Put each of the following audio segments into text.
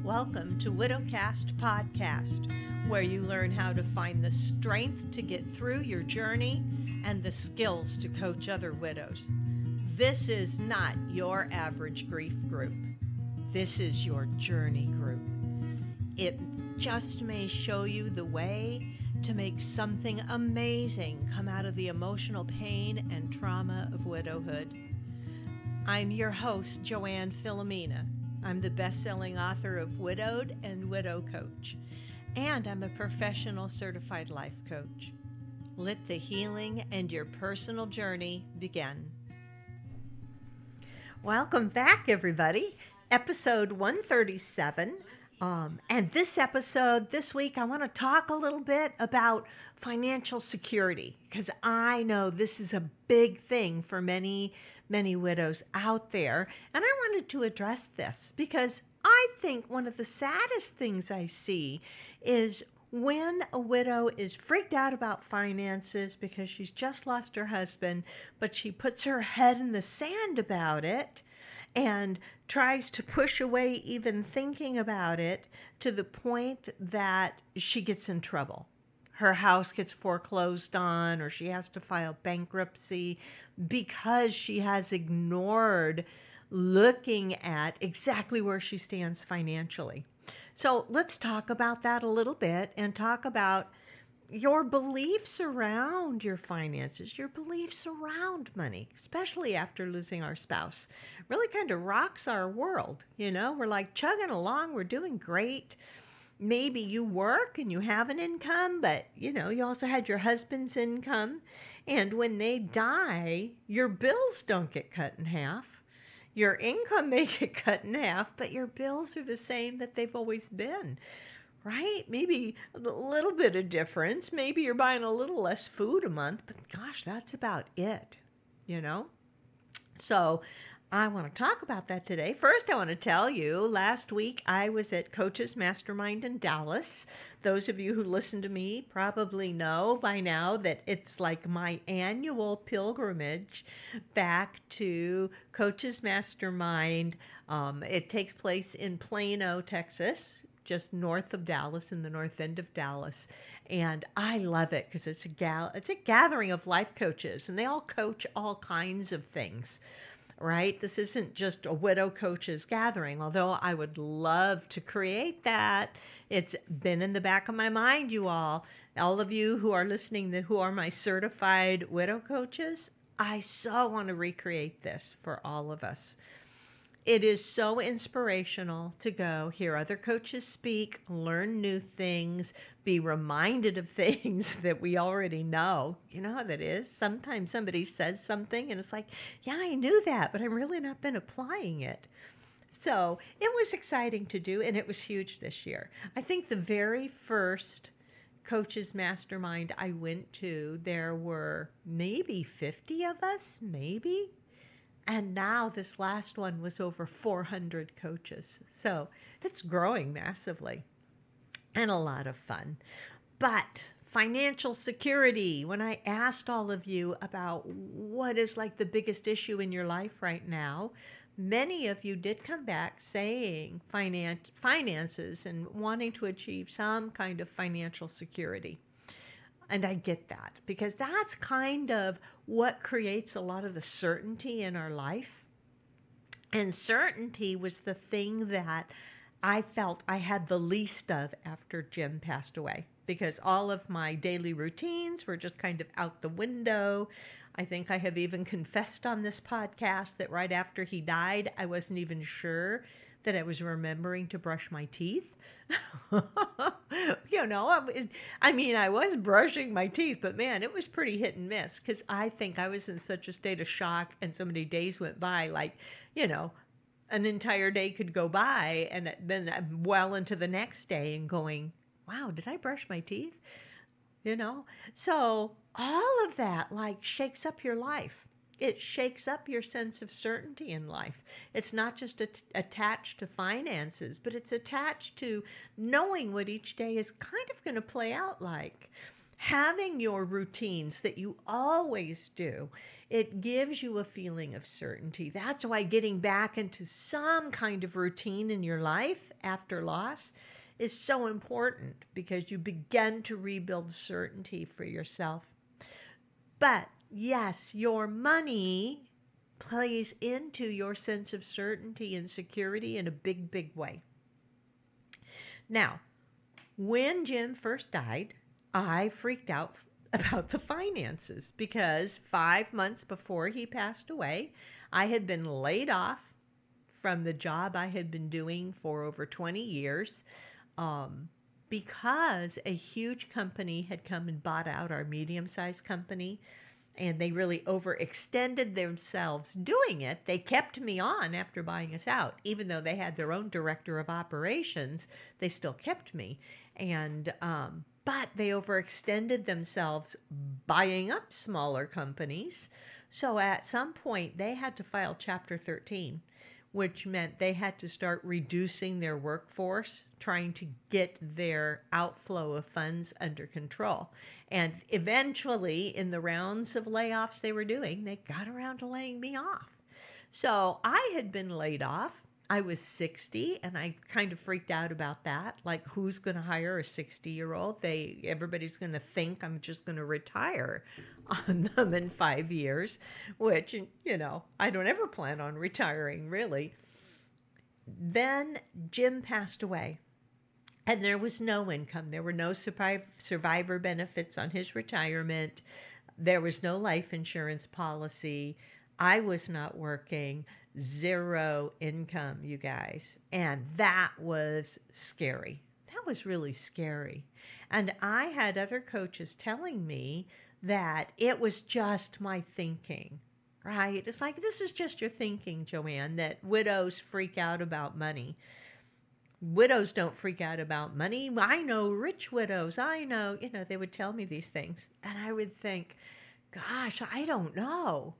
Welcome to Widowcast Podcast, where you learn how to find the strength to get through your journey and the skills to coach other widows. This is not your average grief group. This is your journey group. It just may show you the way to make something amazing come out of the emotional pain and trauma of widowhood. I'm your host, Joanne Filomena. I'm the best-selling author of Widowed and Widow Coach, and I'm a professional certified life coach. Let the healing and your personal journey begin. Welcome back, everybody. Episode 137. And this week, I want to talk a little bit about financial security, because I know this is a big thing for many widows out there. And I wanted to address this because I think one of the saddest things I see is when a widow is freaked out about finances because she's just lost her husband, but she puts her head in the sand about it and tries to push away even thinking about it to the point that she gets in trouble. Her house gets foreclosed on, or she has to file bankruptcy because she has ignored looking at exactly where she stands financially. So let's talk about that a little bit and talk about your beliefs around your finances, your beliefs around money, especially after losing our spouse. Really kind of rocks our world. We're like chugging along, we're doing great. Maybe you work and you have an income, but you also had your husband's income. And when they die, your bills don't get cut in half. Your income may get cut in half, but your bills are the same that they've always been. Right? Maybe a little bit of difference. Maybe you're buying a little less food a month, but gosh, that's about it, So I want to talk about that today. First, I want to tell you, last week I was at Coach's Mastermind in Dallas. Those of you who listen to me probably know by now that it's like my annual pilgrimage back to Coach's Mastermind. It takes place in Plano, Texas, just north of Dallas, in the north end of Dallas. And I love it because it's a gathering of life coaches, and they all coach all kinds of things, right? This isn't just a widow coaches gathering, although I would love to create that. It's been in the back of my mind, all of you who are listening, who are my certified widow coaches. I so want to recreate this for all of us. It is so inspirational to go hear other coaches speak, learn new things, be reminded of things that we already know. You know how that is? Sometimes somebody says something and it's like, yeah, I knew that, but I've really not been applying it. So it was exciting to do, and it was huge this year. I think the very first Coaches Mastermind I went to, there were maybe 50 of us, maybe. And now this last one was over 400 coaches. So it's growing massively and a lot of fun. But financial security, when I asked all of you about what is like the biggest issue in your life right now, many of you did come back saying finances and wanting to achieve some kind of financial security. And I get that, because that's kind of what creates a lot of the certainty in our life. And certainty was the thing that I felt I had the least of after Jim passed away, because all of my daily routines were just kind of out the window. I think I have even confessed on this podcast that right after he died, I wasn't even sure that I was remembering to brush my teeth. I was brushing my teeth, but man, it was pretty hit and miss, because I think I was in such a state of shock, and so many days went by, an entire day could go by, and then well into the next day and going, wow, did I brush my teeth? So all of that shakes up your life. It shakes up your sense of certainty in life. It's not just attached to finances, but it's attached to knowing what each day is kind of going to play out like. Having your routines that you always do It gives you a feeling of certainty. That's why getting back into some kind of routine in your life after loss is so important, because you begin to rebuild certainty for yourself. But yes, your money plays into your sense of certainty and security in a big, big way. Now, when Jim first died, I freaked out about the finances, because 5 months before he passed away, I had been laid off from the job I had been doing for over 20 years, because a huge company had come and bought out our medium-sized company, and they really overextended themselves doing it. They kept me on after buying us out. Even though they had their own director of operations, they still kept me. And but they overextended themselves buying up smaller companies. So at some point, they had to file Chapter 13, which meant they had to start reducing their workforce, trying to get their outflow of funds under control. And eventually, in the rounds of layoffs they were doing, they got around to laying me off. So I had been laid off. I was 60, and I kind of freaked out about that. Like, who's going to hire a 60-year-old? Everybody's going to think I'm just going to retire on them in 5 years, which, I don't ever plan on retiring, really. Then Jim passed away, and there was no income. There were no survivor benefits on his retirement. There was no life insurance policy. I was not working. Zero income, you guys. And that was scary. That was really scary. And I had other coaches telling me that it was just my thinking, right? It's like, this is just your thinking, Joanne, that widows freak out about money. Widows don't freak out about money. I know rich widows. I know, they would tell me these things. And I would think, gosh, I don't know,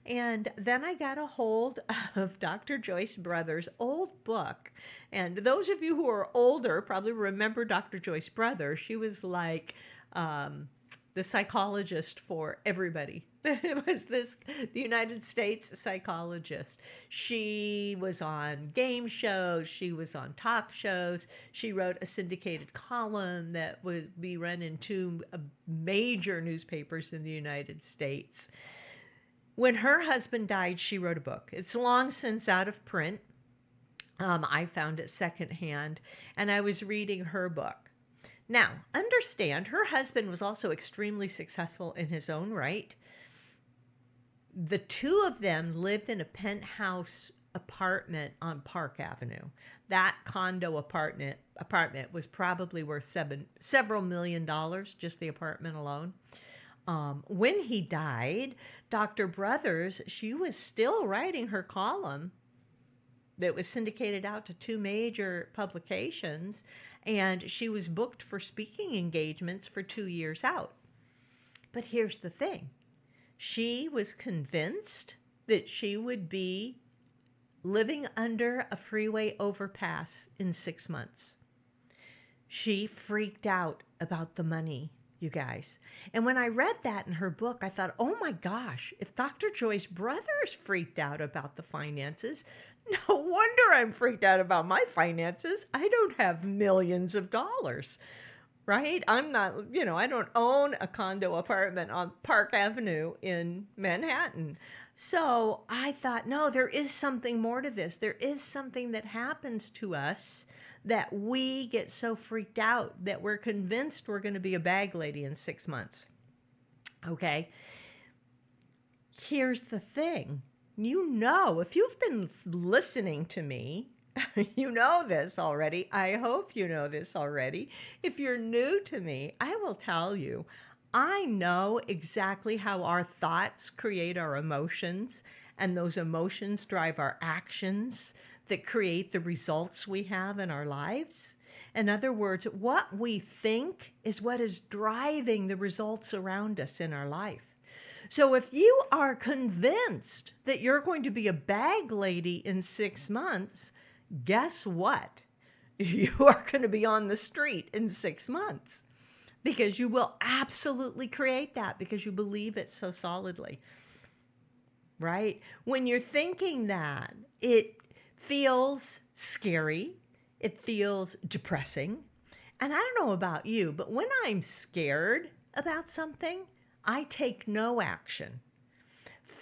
And then I got a hold of Dr. Joyce Brothers' old book. And those of you who are older probably remember Dr. Joyce Brothers. She was like the psychologist for everybody. It was the United States psychologist. She was on game shows. She was on talk shows. She wrote a syndicated column that would be run in 2 major newspapers in the United States. When her husband died, she wrote a book. It's long since out of print. I found it secondhand, and I was reading her book. Now, understand, her husband was also extremely successful in his own right. The 2 of them lived in a penthouse apartment on Park Avenue. That condo apartment was probably worth several $million, just the apartment alone. When he died, Dr. Brothers, she was still writing her column that was syndicated out to 2 major publications, and she was booked for speaking engagements for 2 years out. But here's the thing. She was convinced that she would be living under a freeway overpass in 6 months. She freaked out about the money, you guys. And when I read that in her book, I thought, oh my gosh, if Dr. Joyce Brothers freaked out about the finances, no wonder I'm freaked out about my finances. I don't have millions of dollars, right? I'm not, I don't own a condo apartment on Park Avenue in Manhattan. So I thought, no, there is something more to this. There is something that happens to us that we get so freaked out that we're convinced we're going to be a bag lady in 6 months. Okay? Here's the thing. If you've been listening to me, you know this already. I hope you know this already. If you're new to me, I will tell you, I know exactly how our thoughts create our emotions, and those emotions drive our actions that create the results we have in our lives. In other words, what we think is what is driving the results around us in our life. So if you are convinced that you're going to be a bag lady in 6 months, guess what? You are going to be on the street in 6 months, because you will absolutely create that because you believe it so solidly, right? When you're thinking that, it feels scary, it feels depressing. And I don't know about you, but when I'm scared about something, I take no action.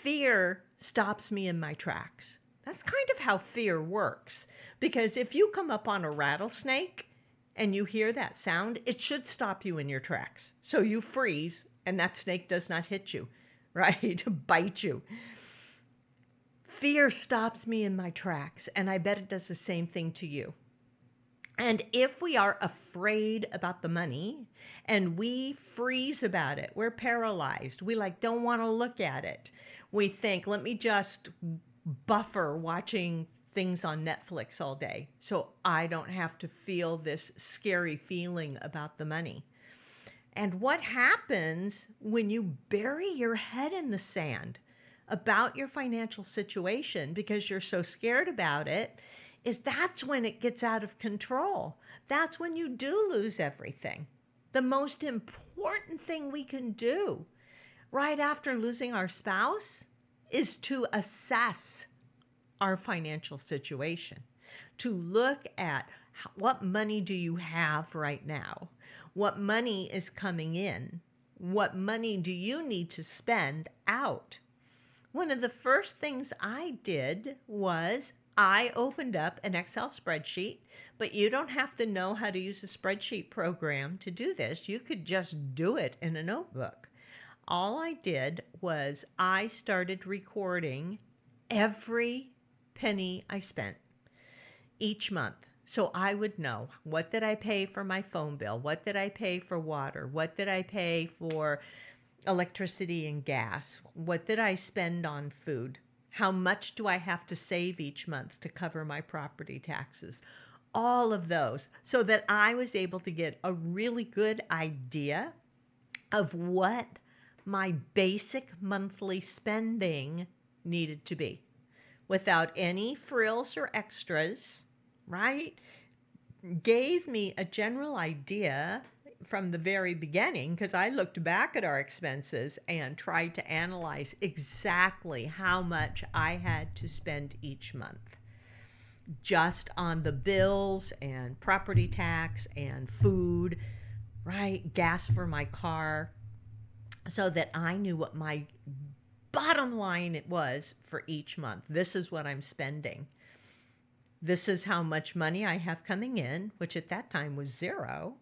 Fear stops me in my tracks. That's kind of how fear works. Because if you come up on a rattlesnake and you hear that sound, it should stop you in your tracks. So you freeze and that snake does not hit you, right? Bite you. Fear stops me in my tracks, and I bet it does the same thing to you. And if we are afraid about the money and we freeze about it, we're paralyzed. We don't want to look at it. We think, let me just buffer watching things on Netflix all day so I don't have to feel this scary feeling about the money. And what happens when you bury your head in the sand about your financial situation because you're so scared about it is that's when it gets out of control. That's when you do lose everything. The most important thing we can do right after losing our spouse is to assess our financial situation, to look at what money do you have right now? What money is coming in? What money do you need to spend out? One of the first things I did was I opened up an Excel spreadsheet, but you don't have to know how to use a spreadsheet program to do this. You could just do it in a notebook. All I did was I started recording every penny I spent each month. So I would know, what did I pay for my phone bill? What did I pay for water? What did I pay for electricity and gas? What did I spend on food? How much do I have to save each month to cover my property taxes? All of those, so that I was able to get a really good idea of what my basic monthly spending needed to be without any frills or extras, right? Gave me a general idea from the very beginning, because I looked back at our expenses and tried to analyze exactly how much I had to spend each month just on the bills and property tax and food, right? Gas for my car, so that I knew what my bottom line it was for each month. This is what I'm spending. This is how much money I have coming in, which at that time was zero.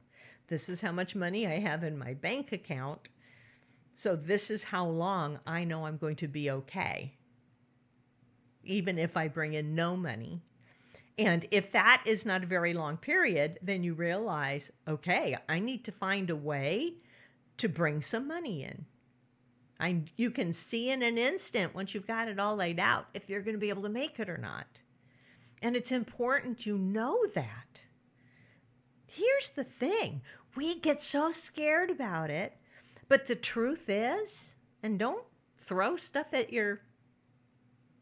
This is how much money I have in my bank account. So this is how long I know I'm going to be okay, even if I bring in no money. And if that is not a very long period, then you realize, okay, I need to find a way to bring some money in. You can see in an instant, once you've got it all laid out, if you're going to be able to make it or not. And it's important you know that. Here's the thing. We get so scared about it, but the truth is, and don't throw stuff at your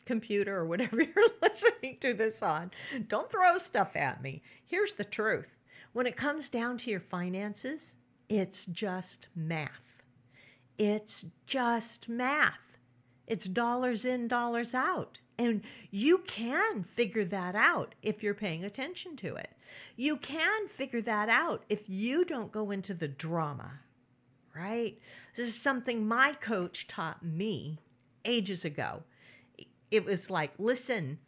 computer or whatever you're listening to this on. Don't throw stuff at me. Here's the truth. When it comes down to your finances, it's just math. It's just math. It's dollars in, dollars out. And you can figure that out if you're paying attention to it. You can figure that out if you don't go into the drama, right? This is something my coach taught me ages ago. It was like, listen,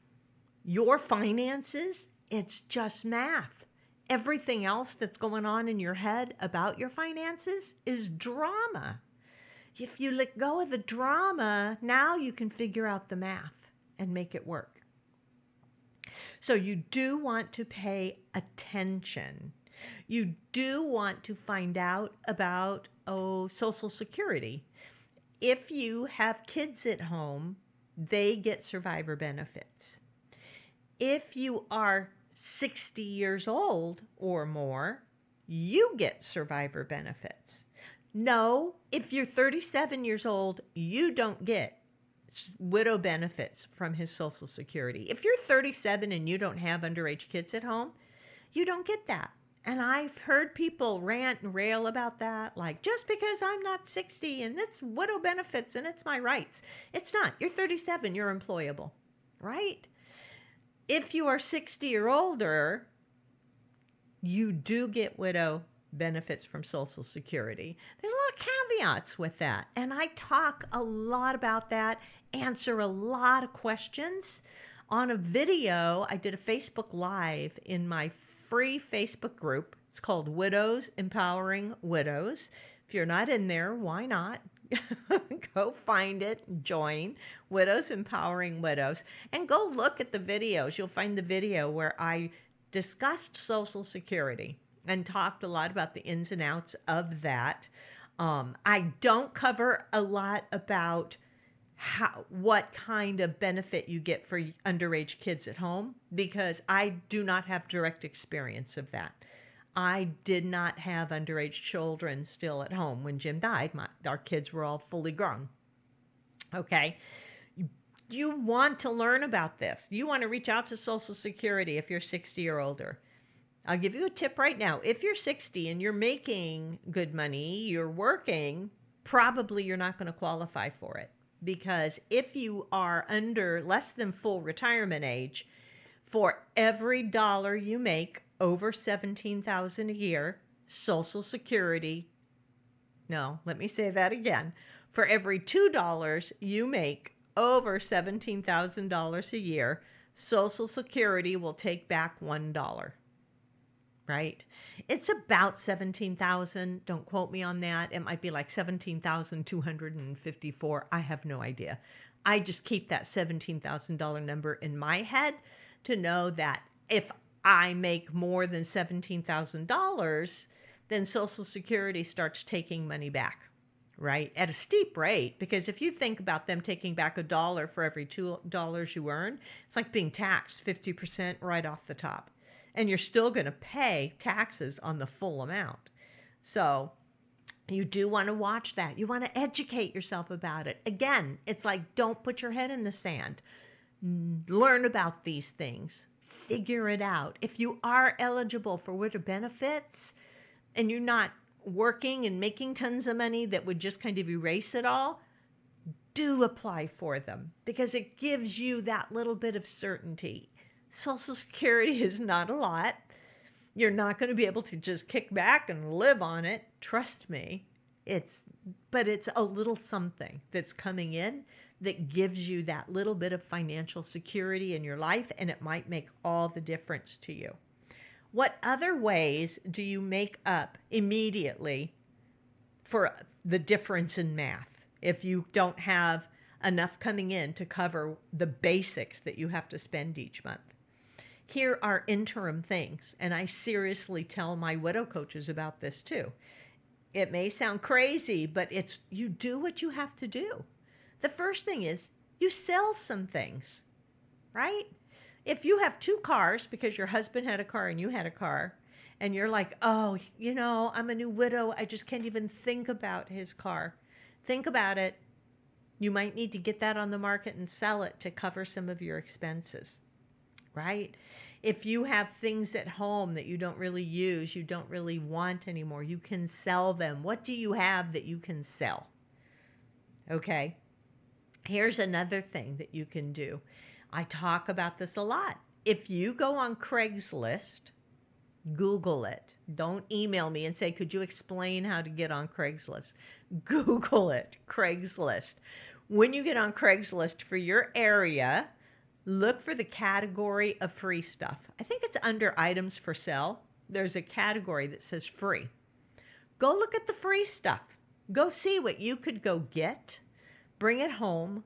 your finances, it's just math. Everything else that's going on in your head about your finances is drama. If you let go of the drama, now you can figure out the math and make it work. So you do want to pay attention. You do want to find out about, Social Security. If you have kids at home, they get survivor benefits. If you are 60 years old or more, you get survivor benefits. No, if you're 37 years old, you don't get widow benefits from his Social Security. If you're 37 and you don't have underage kids at home, you don't get that. And I've heard people rant and rail about that, like, just because I'm not 60 and it's widow benefits and it's my rights. It's not. You're 37, you're employable, right? If you are 60 or older, you do get widow benefits from Social Security. There's a lot of caveats with that. And I talk a lot about that, answer a lot of questions. On a video, I did a Facebook Live in my free Facebook group. It's called Widows Empowering Widows. If you're not in there, why not? Go find it, join Widows Empowering Widows, and go look at the videos. You'll find the video where I discussed Social Security and talked a lot about the ins and outs of that. I don't cover a lot about what kind of benefit you get for underage kids at home, because I do not have direct experience of that. I did not have underage children still at home when Jim died. Our kids were all fully grown. Okay. You want to learn about this. You want to reach out to Social Security if you're 60 or older. I'll give you a tip right now. If you're 60 and you're making good money, you're working, probably you're not going to qualify for it. Because if you are under less than full retirement age, for every dollar you make over $17,000 a year, Social Security, no, let me say that again. For every $2 you make over $17,000 a year, Social Security will take back $1. Right? It's about 17,000. Don't quote me on that. It might be like 17,254. I have no idea. I just keep that $17,000 number in my head to know that if I make more than $17,000, then Social Security starts taking money back, right? At a steep rate, because if you think about them taking back $1 for every $2 you earn, it's like being taxed 50% right off the top. And you're still going to pay taxes on the full amount. So you do want to watch that. You want to educate yourself about it. Again, it's like, don't put your head in the sand. Learn about these things. Figure it out. If you are eligible for widow benefits and you're not working and making tons of money that would just kind of erase it all, do apply for them, because it gives you that little bit of certainty. Social Security is not a lot. You're not going to be able to just kick back and live on it. Trust me. But it's a little something that's coming in that gives you that little bit of financial security in your life, and it might make all the difference to you. What other ways do you make up immediately for the difference in math if you don't have enough coming in to cover the basics that you have to spend each month? Here are interim things, and I seriously tell my widow coaches about this too. It may sound crazy, but you do what you have to do. The first thing is you sell some things, right? If you have 2 cars because your husband had a car and you had a car, and you're like, oh, I'm a new widow, I just can't even think about his car. Think about it. You might need to get that on the market and sell it to cover some of your expenses. Right? If you have things at home that you don't really use, you don't really want anymore, you can sell them. What do you have that you can sell? Okay. Here's another thing that you can do. I talk about this a lot. If you go on Craigslist, Google it. Don't email me and say, could you explain how to get on Craigslist? Google it, Craigslist. When you get on Craigslist for your area, look for the category of free stuff. I think it's under items for sale. There's a category that says free. Go look at the free stuff. Go see what you could go get, bring it home,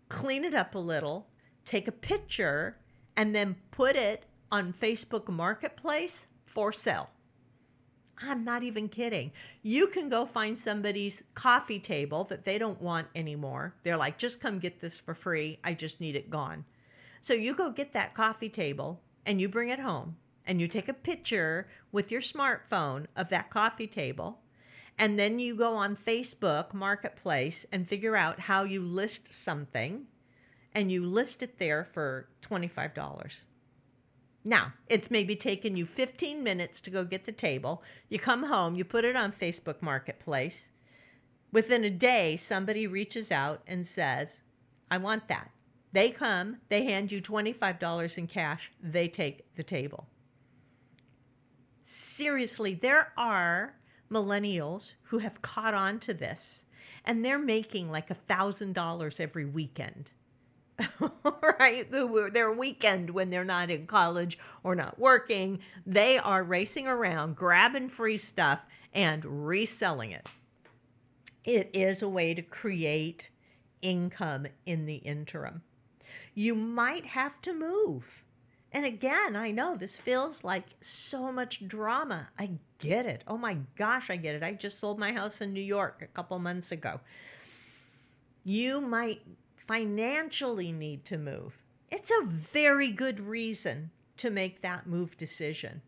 clean it up a little, take a picture, and then put it on Facebook Marketplace for sale. I'm not even kidding. You can go find somebody's coffee table that they don't want anymore. They're like, just come get this for free. I just need it gone. So you go get that coffee table and you bring it home and you take a picture with your smartphone of that coffee table, and then you go on Facebook Marketplace and figure out how you list something, and you list it there for $25. Now, it's maybe taken you 15 minutes to go get the table. You come home, you put it on Facebook Marketplace. Within a day, somebody reaches out and says, I want that. They come, they hand you $25 in cash, they take the table. Seriously, there are millennials who have caught on to this, and they're making like $1,000 every weekend. Right? Their weekend when they're not in college or not working, they are racing around, grabbing free stuff and reselling it. It is a way to create income in the interim. You might have to move. And again, I know this feels like so much drama. I get it. Oh my gosh, I get it. I just sold my house in New York a couple months ago. You might financially need to move. It's a very good reason to make that move decision.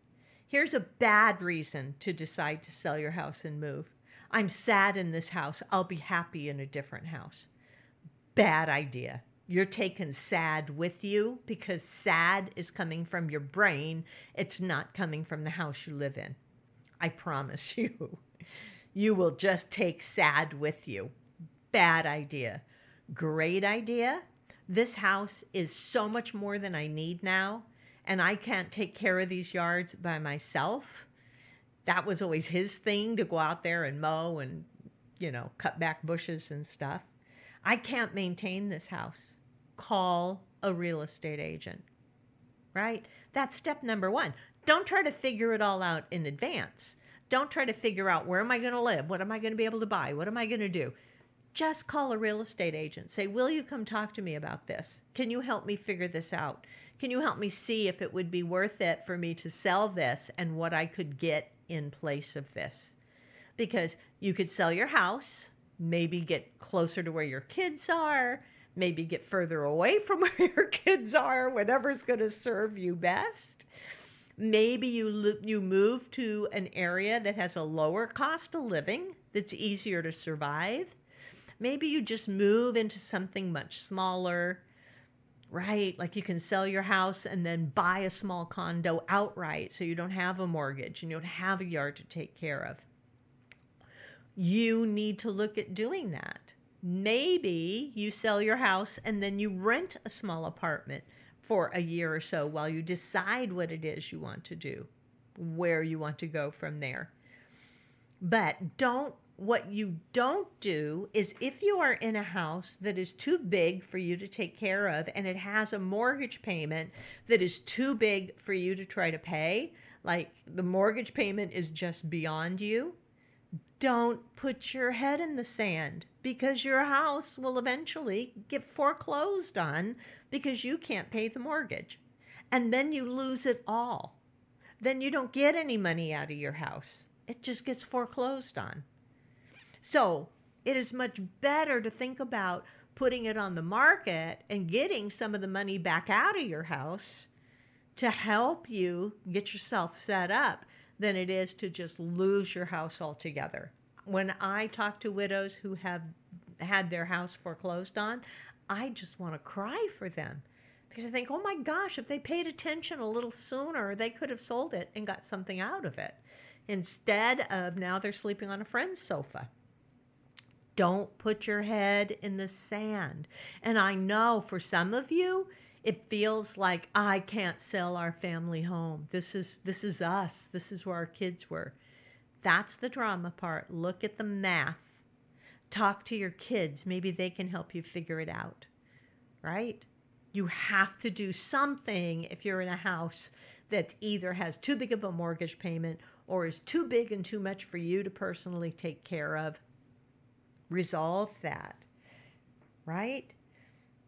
Here's a bad reason to decide to sell your house and move. I'm sad in this house. I'll be happy in a different house. Bad idea. You're taking sad with you because sad is coming from your brain. It's not coming from the house you live in. I promise you. You will just take sad with you. Bad idea. Great idea. This house is so much more than I need now, and I can't take care of these yards by myself. That was always his thing, to go out there and mow and, cut back bushes and stuff. I can't maintain this house. Call a real estate agent, right? That's step number one. Don't try to figure it all out in advance. Don't try to figure out, where am I going to live? What am I going to be able to buy? What am I going to do? Just call a real estate agent. Say, will you come talk to me about this? Can you help me figure this out? Can you help me see if it would be worth it for me to sell this and what I could get in place of this? Because you could sell your house, maybe get closer to where your kids are, maybe get further away from where your kids are, whatever's going to serve you best. Maybe you move to an area that has a lower cost of living, that's easier to survive. Maybe you just move into something much smaller, right? Like you can sell your house and then buy a small condo outright so you don't have a mortgage and you don't have a yard to take care of. You need to look at doing that. Maybe you sell your house and then you rent a small apartment for a year or so while you decide what it is you want to do, where you want to go from there. But what you don't do is, if you are in a house that is too big for you to take care of and it has a mortgage payment that is too big for you to try to pay, like the mortgage payment is just beyond you, don't put your head in the sand, because your house will eventually get foreclosed on because you can't pay the mortgage. And then you lose it all. Then you don't get any money out of your house. It just gets foreclosed on. So it is much better to think about putting it on the market and getting some of the money back out of your house to help you get yourself set up than it is to just lose your house altogether. When I talk to widows who have had their house foreclosed on, I just want to cry for them, because I think, oh my gosh, if they paid attention a little sooner, they could have sold it and got something out of it, instead of now they're sleeping on a friend's sofa. Don't put your head in the sand. And I know for some of you, it feels like, I can't sell our family home. This is us. This is where our kids were. That's the drama part. Look at the math. Talk to your kids. Maybe they can help you figure it out, right? You have to do something if you're in a house that either has too big of a mortgage payment or is too big and too much for you to personally take care of. Resolve that, right?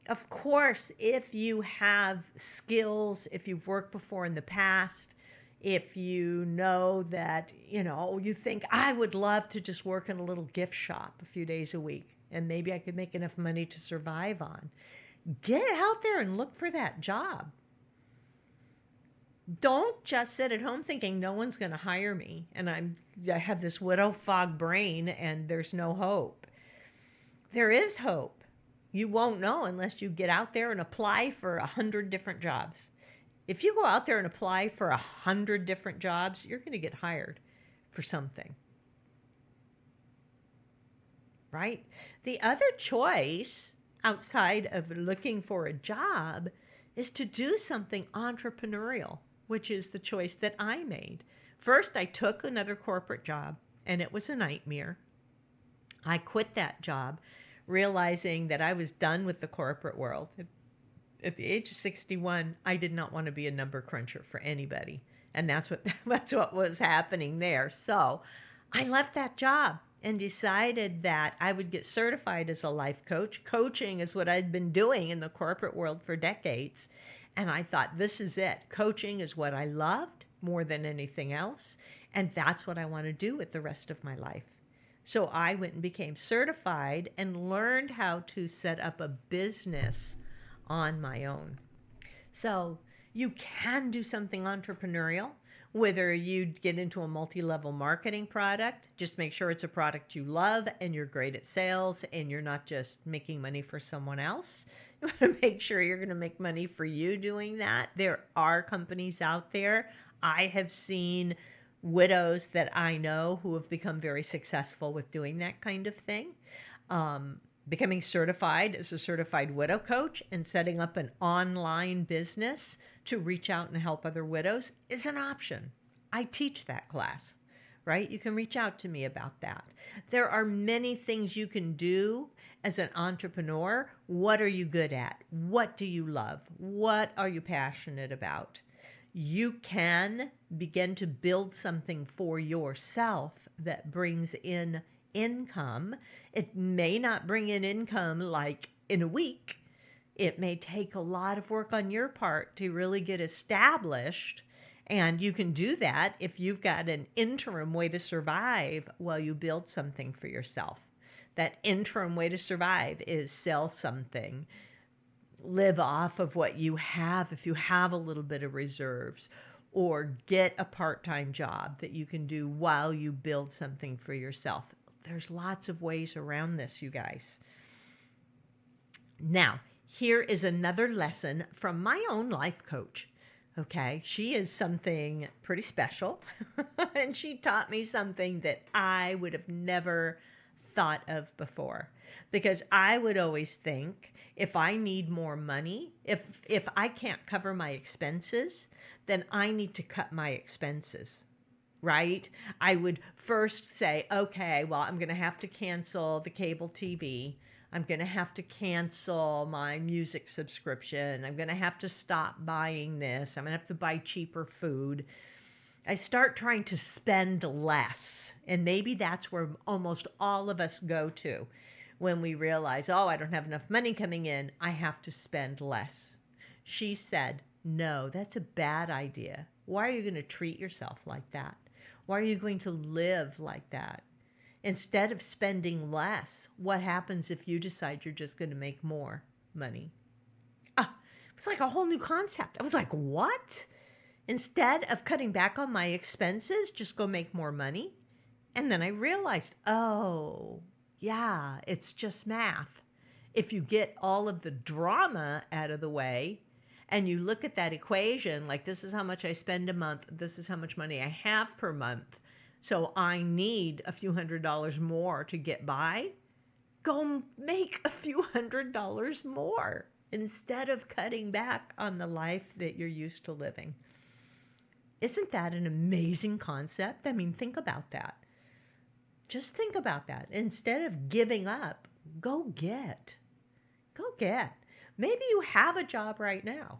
Of course, if you have skills, if you've worked before in the past, if you know that, you think, I would love to just work in a little gift shop a few days a week, and maybe I could make enough money to survive on. Get out there and look for that job. Don't just sit at home thinking no one's going to hire me and I have this widow fog brain and there's no hope. There is hope. You won't know unless you get out there and apply for 100 different jobs. If you go out there and apply for 100 different jobs, you're going to get hired for something, right? The other choice outside of looking for a job is to do something entrepreneurial, which is the choice that I made. First, I took another corporate job, and it was a nightmare. I quit that job, realizing that I was done with the corporate world. At the age of 61, I did not want to be a number cruncher for anybody. And that's what was happening there. So I left that job and decided that I would get certified as a life coach. Coaching is what I'd been doing in the corporate world for decades. And I thought, this is it. Coaching is what I loved more than anything else. And that's what I want to do with the rest of my life. So I went and became certified and learned how to set up a business on my own. So you can do something entrepreneurial, whether you get into a multi-level marketing product. Just make sure it's a product you love and you're great at sales and you're not just making money for someone else. You want to make sure you're going to make money for you doing that. There are companies out there. I have seen widows that I know who have become very successful with doing that kind of thing. Becoming certified as a certified widow coach and setting up an online business to reach out and help other widows is an option. I teach that class, right? You can reach out to me about that. There are many things you can do as an entrepreneur. What are you good at? What do you love? What are you passionate about? You can begin to build something for yourself that brings in income. It may not bring in income like in a week. It may take a lot of work on your part to really get established. And you can do that if you've got an interim way to survive while you build something for yourself. That interim way to survive is sell something, live off of what you have if you have a little bit of reserves, or get a part-time job that you can do while you build something for yourself. There's lots of ways around this, you guys. Now, here is another lesson from my own life coach. Okay, she is something pretty special, and she taught me something that I would have never thought of before. Because I would always think, if I need more money, if I can't cover my expenses, then I need to cut my expenses. Right? I would first say, okay, well, I'm going to have to cancel the cable TV. I'm going to have to cancel my music subscription. I'm going to have to stop buying this. I'm going to have to buy cheaper food. I start trying to spend less. And maybe that's where almost all of us go to when we realize, oh, I don't have enough money coming in. I have to spend less. She said, no, that's a bad idea. Why are you going to treat yourself like that? Why are you going to live like that? Instead of spending less, what happens if you decide you're just going to make more money? It's like a whole new concept. I was like, what? Instead of cutting back on my expenses, just go make more money? And then I realized, oh, yeah, it's just math. If you get all of the drama out of the way, and you look at that equation, like this is how much I spend a month, this is how much money I have per month, so I need a few $100s more to get by, go make a few $100s more instead of cutting back on the life that you're used to living. Isn't that an amazing concept? I mean, think about that. Just think about that. Instead of giving up, go get. Go get. Maybe you have a job right now,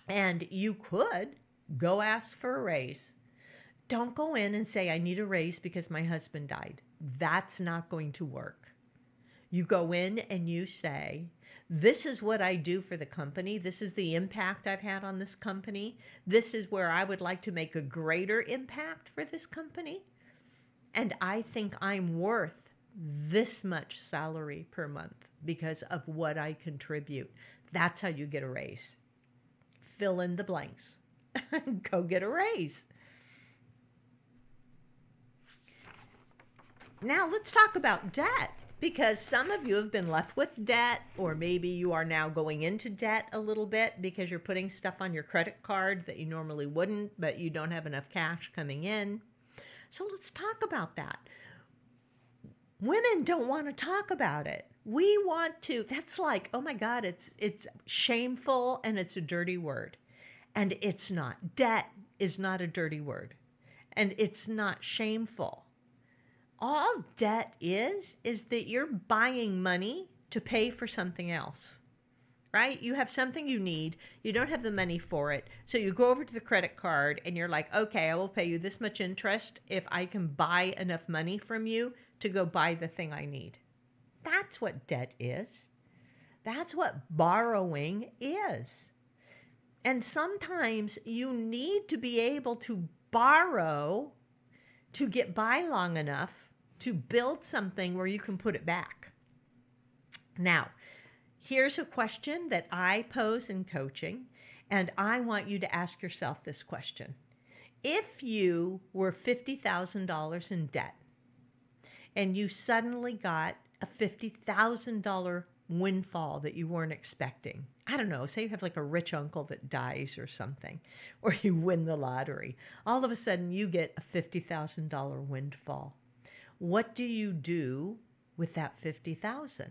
and you could go ask for a raise. Don't go in and say, I need a raise because my husband died. That's not going to work. You go in and you say, this is what I do for the company. This is the impact I've had on this company. This is where I would like to make a greater impact for this company. And I think I'm worth this much salary per month because of what I contribute. That's how you get a raise. Fill in the blanks. Go get a raise. Now let's talk about debt. Because some of you have been left with debt, or maybe you are now going into debt a little bit because you're putting stuff on your credit card that you normally wouldn't, but you don't have enough cash coming in. So let's talk about that. Women don't want to talk about it. We want to, that's like, oh my God, it's shameful and it's a dirty word. And it's not. Debt is not a dirty word. And it's not shameful. All debt is that you're buying money to pay for something else, right? You have something you need, you don't have the money for it, so you go over to the credit card and you're like, okay, I will pay you this much interest if I can buy enough money from you to go buy the thing I need. That's what debt is. That's what borrowing is. And sometimes you need to be able to borrow to get by long enough to build something where you can put it back. Now, here's a question that I pose in coaching, and I want you to ask yourself this question. If you were $50,000 in debt and you suddenly got a $50,000 windfall that you weren't expecting, I don't know, say you have like a rich uncle that dies or something, or you win the lottery, all of a sudden you get a $50,000 windfall. What do you do with that $50,000?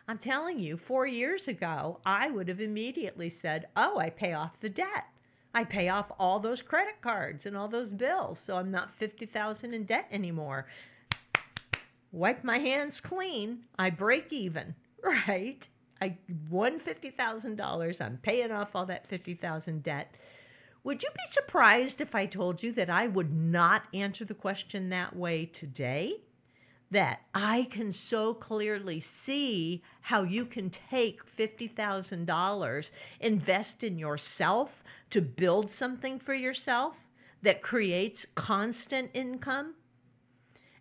I'm telling you, 4 years ago, I would have immediately said, oh, I pay off the debt. I pay off all those credit cards and all those bills, so I'm not $50,000 in debt anymore. Wipe my hands clean. I break even, right? I won $50,000. I'm paying off all that $50,000 debt. Would you be surprised if I told you that I would not answer the question that way today? That I can so clearly see how you can take $50,000, invest in yourself to build something for yourself that creates constant income.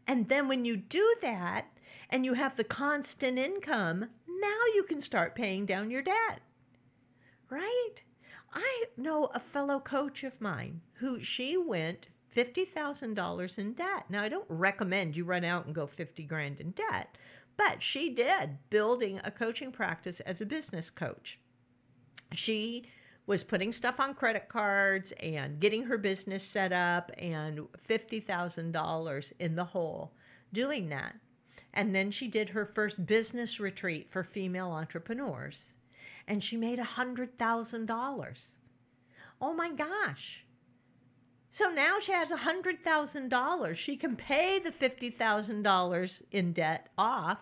And then when you do that and you have the constant income, now you can start paying down your debt, right? I know a fellow coach of mine who she went $50,000 in debt. Now, I don't recommend you run out and go 50 grand in debt, but she did, building a coaching practice as a business coach. She was putting stuff on credit cards and getting her business set up, and $50,000 in the hole doing that. And then she did her first business retreat for female entrepreneurs, and she made $100,000. Oh my gosh. So now she has $100,000. She can pay the $50,000 in debt off,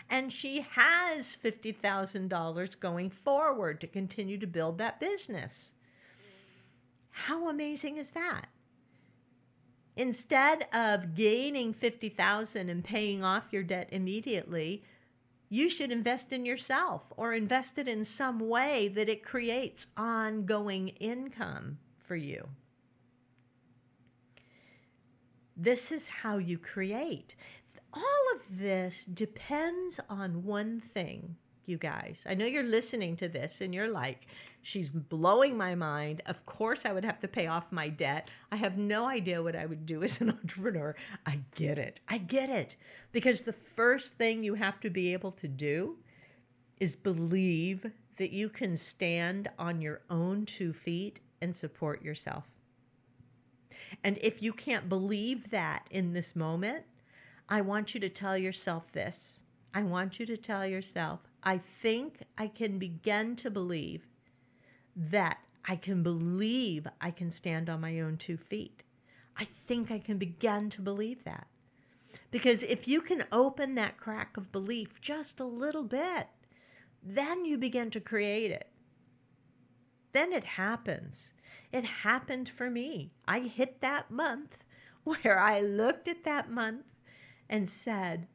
and she has $50,000 going forward to continue to build that business. How amazing is that? Instead of gaining $50,000 and paying off your debt immediately, you should invest in yourself, or invest it in some way that it creates ongoing income for you. This is how you create. All of this depends on one thing, you guys. I know you're listening to this and you're like, she's blowing my mind. Of course I would have to pay off my debt. I have no idea what I would do as an entrepreneur. I get it. I get it. Because the first thing you have to be able to do is believe that you can stand on your own 2 feet and support yourself. And if you can't believe that in this moment, I want you to tell yourself this. I want you to tell yourself, I think I can begin to believe that I can believe I can stand on my own 2 feet. I think I can begin to believe that. Because if you can open that crack of belief just a little bit, then you begin to create it. Then it happens. It happened for me. I hit that month where I looked at that month and said,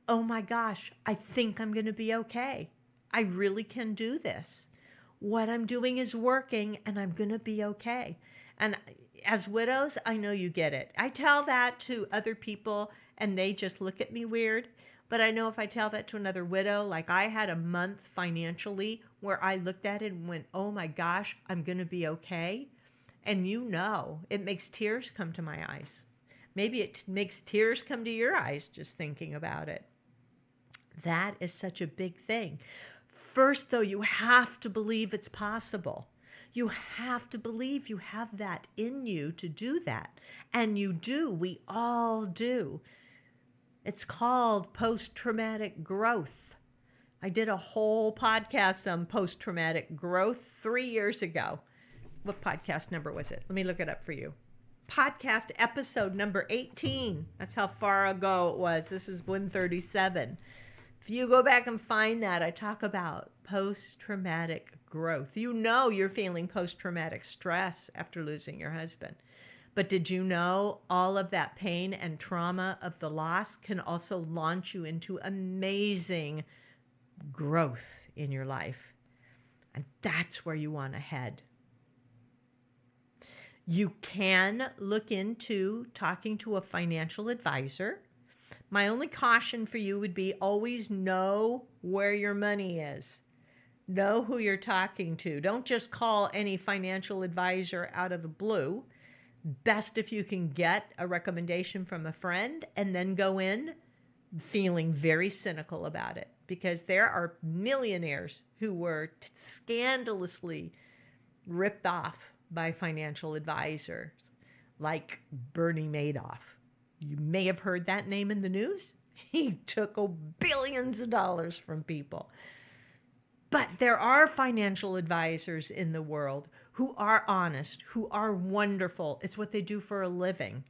oh my gosh, I think I'm going to be okay. I really can do this. What I'm doing is working, and I'm going to be okay. And as widows, I know you get it. I tell that to other people, and they just look at me weird. But I know if I tell that to another widow, like I had a month financially where I looked at it and went, oh my gosh, I'm going to be okay. And you know, it makes tears come to my eyes Maybe it makes tears come to your eyes just thinking about it. That is such a big thing. First, though, you have to believe it's possible. You have to believe you have that in you to do that. And you do. We all do. It's called post-traumatic growth. I did a whole podcast on post-traumatic growth 3 years ago. What podcast number was it? Let me look it up for you. Podcast episode number 18. That's how far ago it was. This is 137. If you go back and find that, I talk about post-traumatic growth. You know you're feeling post-traumatic stress after losing your husband. But did you know all of that pain and trauma of the loss can also launch you into amazing growth in your life? And that's where you want to head. You can look into talking to a financial advisor. My only caution for you would be always know where your money is. Know who you're talking to. Don't just call any financial advisor out of the blue. Best if you can get a recommendation from a friend and then go in feeling very cynical about it, because there are millionaires who were scandalously ripped off by financial advisors like Bernie Madoff. You may have heard that name in the news. He took billions of dollars from people. But there are financial advisors in the world who are honest, who are wonderful. It's what they do for a living.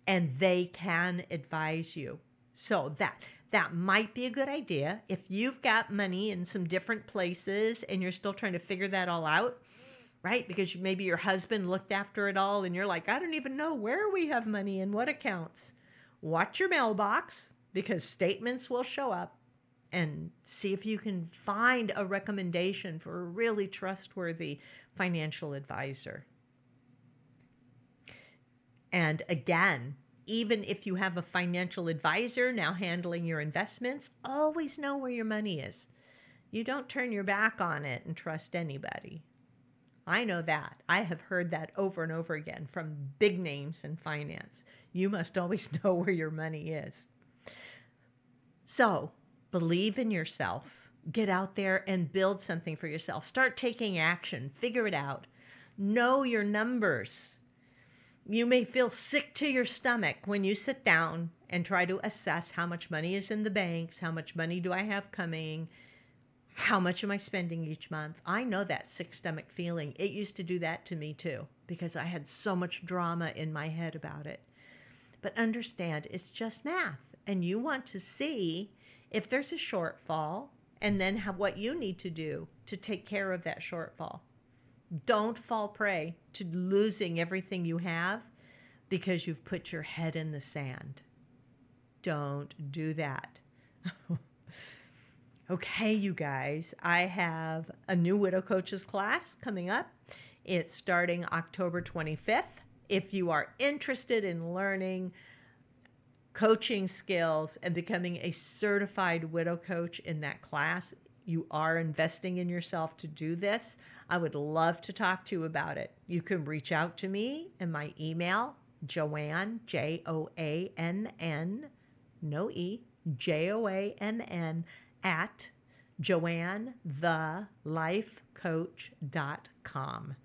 And they can advise you. So that might be a good idea. If you've got money in some different places and you're still trying to figure that all out, right? Because maybe your husband looked after it all and you're like, I don't even know where we have money in what accounts. Watch your mailbox, because statements will show up, and see if you can find a recommendation for a really trustworthy financial advisor. And again, even if you have a financial advisor now handling your investments, always know where your money is. You don't turn your back on it and trust anybody. I know that. I have heard that over and over again from big names in finance. You must always know where your money is. So, believe in yourself. Get out there and build something for yourself. Start taking action. Figure it out. Know your numbers. You may feel sick to your stomach when you sit down and try to assess how much money is in the banks, how much money do I have coming, how much am I spending each month? I know that sick stomach feeling. It used to do that to me too, because I had so much drama in my head about it. But understand, it's just math. And you want to see if there's a shortfall, and then what you need to do to take care of that shortfall. Don't fall prey to losing everything you have because you've put your head in the sand. Don't do that. Okay, you guys, I have a new Widow Coaches class coming up. It's starting October 25th. If you are interested in learning coaching skills and becoming a certified widow coach in that class, you are investing in yourself to do this. I would love to talk to you about it. You can reach out to me in my email, Joann, Joann, no E, Joann, at joannthelifecoach.com.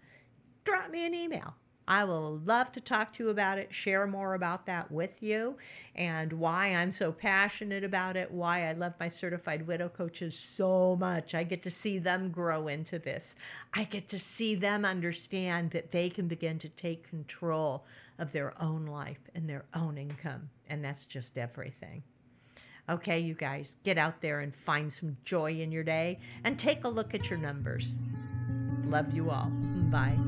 Drop me an email. I will love to talk to you about it, share more about that with you, and why I'm so passionate about it, why I love my certified widow coaches so much. I get to see them grow into this. I get to see them understand that they can begin to take control of their own life and their own income, and that's just everything. Okay, you guys, get out there and find some joy in your day and take a look at your numbers. Love you all. Bye.